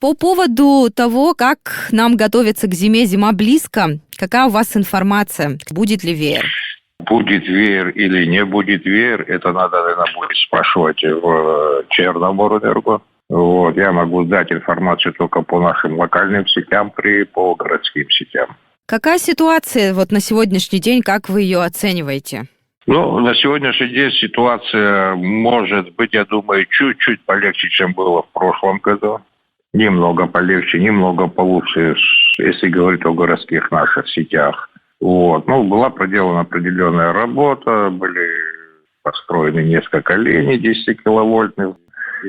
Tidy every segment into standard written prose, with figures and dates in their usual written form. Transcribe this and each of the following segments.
По поводу того, как нам готовиться к зиме, зима близко, какая у вас информация? Будет ли веер? Будет веер или не будет веер, это надо, наверное, будет спрашивать в Черноморэнерго. Вот. Я могу дать информацию только по нашим локальным сетям, по городским сетям. Какая ситуация вот на сегодняшний день, как вы ее оцениваете? На сегодняшний день ситуация может быть, я думаю, чуть-чуть полегче, чем было в прошлом году. Немного полегче, немного получше, если говорить о городских наших сетях. Вот. Была проделана определенная работа, были построены несколько линий 10-киловольтных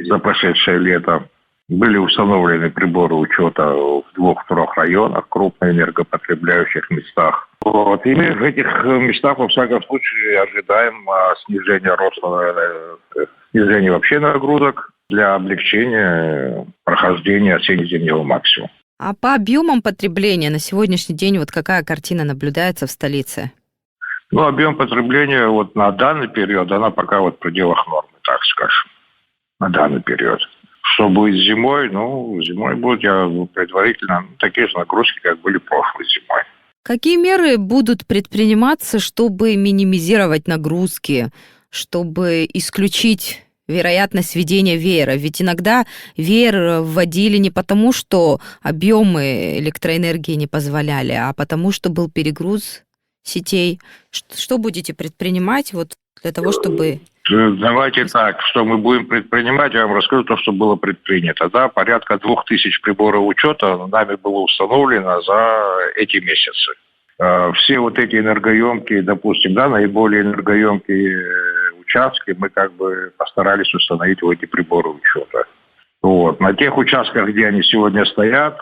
за прошедшее лето. Были установлены приборы учета в 2-3 районах, крупно энергопотребляющих местах. Вот. И мы в этих местах, во всяком случае, ожидаем снижения снижения вообще нагрузок для облегчения прохождения осенне-зимнего максимума. А по объемам потребления на сегодняшний день вот какая картина наблюдается в столице? Объем потребления на данный период, она пока в пределах нормы, так скажем, на данный период. Что будет зимой? Зимой будут предварительно такие же нагрузки, как были прошлой зимой. Какие меры будут предприниматься, чтобы минимизировать нагрузки, чтобы исключить вероятность введения веера? Ведь иногда веер вводили не потому, что объемы электроэнергии не позволяли, а потому, что был перегруз сетей. Что будете предпринимать для того, чтобы... Давайте так, что мы будем предпринимать, я вам расскажу то, что было предпринято. Порядка 2000 приборов учета нами было установлено за эти месяцы. Все эти энергоемкие, допустим, наиболее энергоемкие участки мы постарались установить в эти приборы учета. На тех участках, где они сегодня стоят,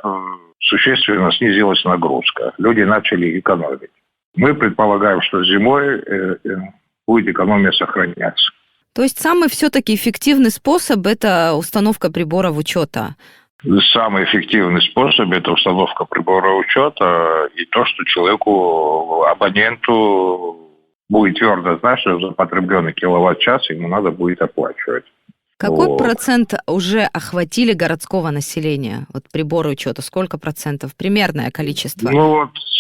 существенно снизилась нагрузка. Люди начали экономить. Мы предполагаем, что зимой будет экономия сохраняться. То есть самый все-таки эффективный способ – это установка приборов учета? Самый эффективный способ – это установка прибора учета и то, что человеку, абоненту будет твердо знать, что за потребленный киловатт-час ему надо будет оплачивать. Какой процент уже охватили городского населения? Приборы учета, сколько процентов? Примерное количество?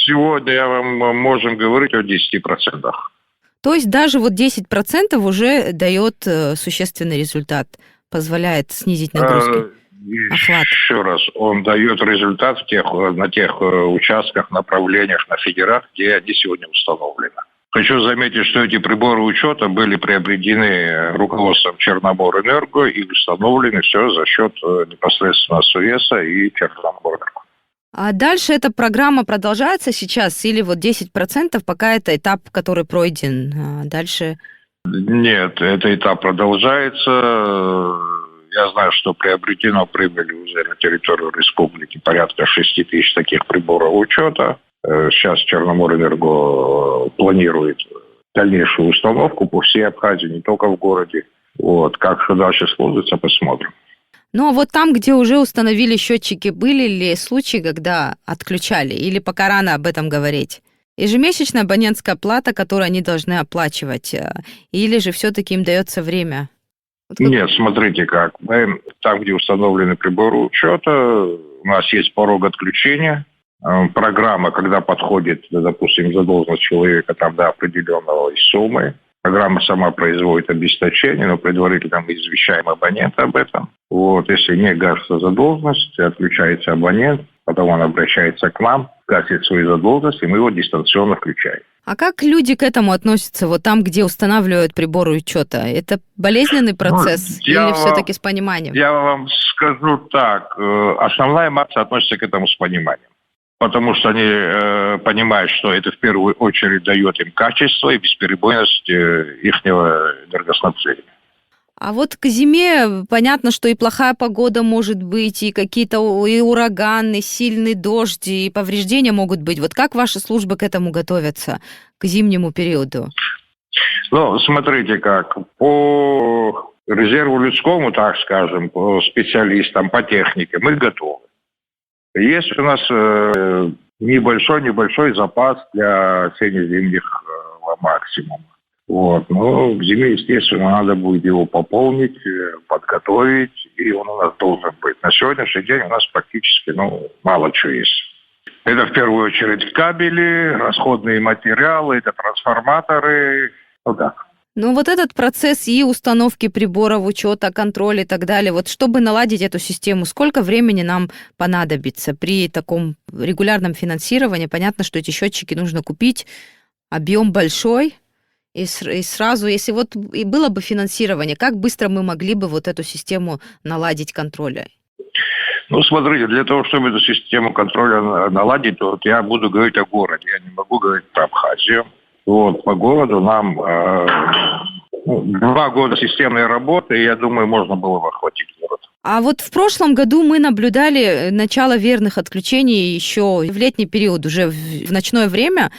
Сегодня можем говорить о 10%. То есть даже 10% уже дает существенный результат, позволяет снизить нагрузки? Охват. Еще раз, он дает результат на тех участках, направлениях, на федерах, где они сегодня установлены. Хочу заметить, что эти приборы учета были приобретены руководством Черноморэнерго и установлены все за счет непосредственно СУЭСа и Черноморэнерго. А дальше эта программа продолжается сейчас или 10% пока это этап, который пройден? Дальше? Нет, этот этап продолжается. Я знаю, что приобретено прибыли уже на территорию республики порядка 6000 таких приборов учета. Сейчас Черноморэнерго планирует дальнейшую установку по всей Абхазии, не только в городе. Как что дальше сложится, посмотрим. Там, где уже установили счетчики, были ли случаи, когда отключали? Или пока рано об этом говорить? Ежемесячная абонентская плата, которую они должны оплачивать? Или же все-таки им дается время? Нет, смотрите как. Мы там, где установлены приборы учета, у нас есть порог отключения. Программа, когда подходит, допустим, задолженность человека до определенного суммы, программа сама производит обеспечение, но предварительно мы извещаем абонента об этом. Если не гасится задолженность, отключается абонент, потом он обращается к нам, гасит свою задолженность, и мы его дистанционно включаем. А как люди к этому относятся, там, где устанавливают приборы учета? Это болезненный процесс или все-таки с пониманием? Я вам скажу так, основная масса относится к этому с пониманием. Потому что они понимают, что это в первую очередь дает им качество и бесперебойность их энергоснабжения. А к зиме понятно, что и плохая погода может быть, и какие-то и ураганы, сильный дождь, и повреждения могут быть. Как ваши службы к этому готовятся, к зимнему периоду? Смотрите как. По резерву людскому, так скажем, по специалистам, по технике мы готовы. Есть у нас небольшой запас для осенне-зимних максимума. К зиме, естественно, надо будет его пополнить, подготовить и он у нас должен быть. На сегодняшний день у нас практически мало чего есть. Это в первую очередь кабели, расходные материалы, это трансформаторы, так. Ну, вот этот процесс и установки приборов учета, контроля и так далее, вот чтобы наладить эту систему, сколько времени нам понадобится при таком регулярном финансировании? Понятно, что эти счетчики нужно купить, объем большой, и сразу, если вот и было бы финансирование, как быстро мы могли бы вот эту систему наладить контроля? Ну, смотрите, для того, чтобы эту систему контроля наладить, вот я буду говорить о городе, я не могу говорить про Абхазию. Вот, по городу нам 2 года системной работы, и я думаю, можно было бы охватить город. А вот в прошлом году мы наблюдали начало верных отключений еще в летний период, уже в ночное время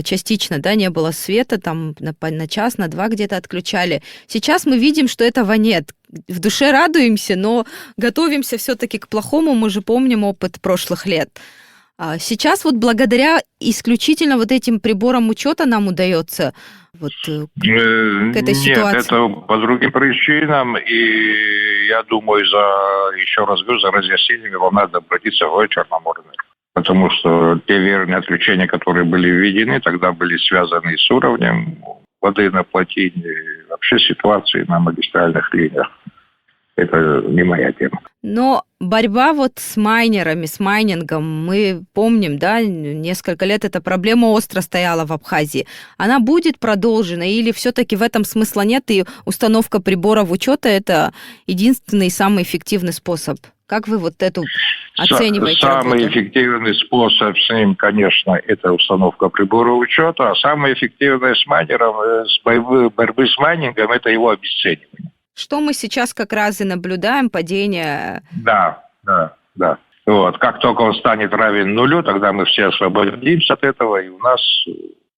частично, да, не было света, там на час, на 2 где-то отключали. Сейчас мы видим, что этого нет. В душе радуемся, но готовимся все-таки к плохому, мы же помним опыт прошлых лет. Сейчас вот благодаря исключительно вот этим приборам учета нам удается вот к этой ситуации? Нет, это по другим причинам, и я думаю, еще раз говорю, за разъяснениями вам надо обратиться в Черноморэнерго. Потому что те верные отключения, которые были введены, тогда были связаны с уровнем воды на плотине, вообще ситуации на магистральных линиях. Это не моя тема. Но борьба вот с майнерами, с майнингом, мы помним, да, несколько лет эта проблема остро стояла в Абхазии. Она будет продолжена или все-таки в этом смысла нет, и установка приборов учета – это единственный и самый эффективный способ? Как вы вот эту оцениваете Самый работу? эффективный способ с ним, конечно, это установка прибора учета, а самое эффективное с майнером, с борьбы с майнингом – это его обесценивание. Что мы сейчас как раз и наблюдаем, падение... Да. Вот. Как только он станет равен нулю, тогда мы все освободимся от этого, и у нас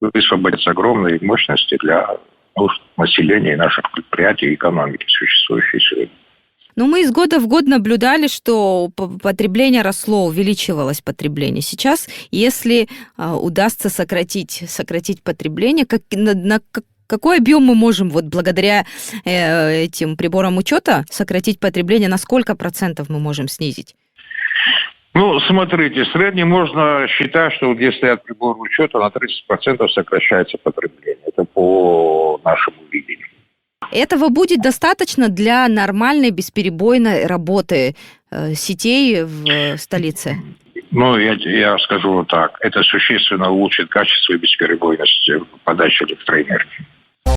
высвободятся огромные мощности для нужд населения и наших предприятий и экономики, существующей сегодня. Но мы из года в год наблюдали, что потребление росло, увеличивалось потребление. Сейчас, если удастся сократить потребление, какой объем мы можем вот благодаря этим приборам учета сократить потребление? На сколько процентов мы можем снизить? Ну, смотрите, в среднем можно считать, что вот если от прибора учета на 30% сокращается потребление. Это по нашему видению. Этого будет достаточно для нормальной бесперебойной работы сетей в столице? Ну, я скажу вот так. Это существенно улучшит качество и бесперебойность подачи электроэнергии.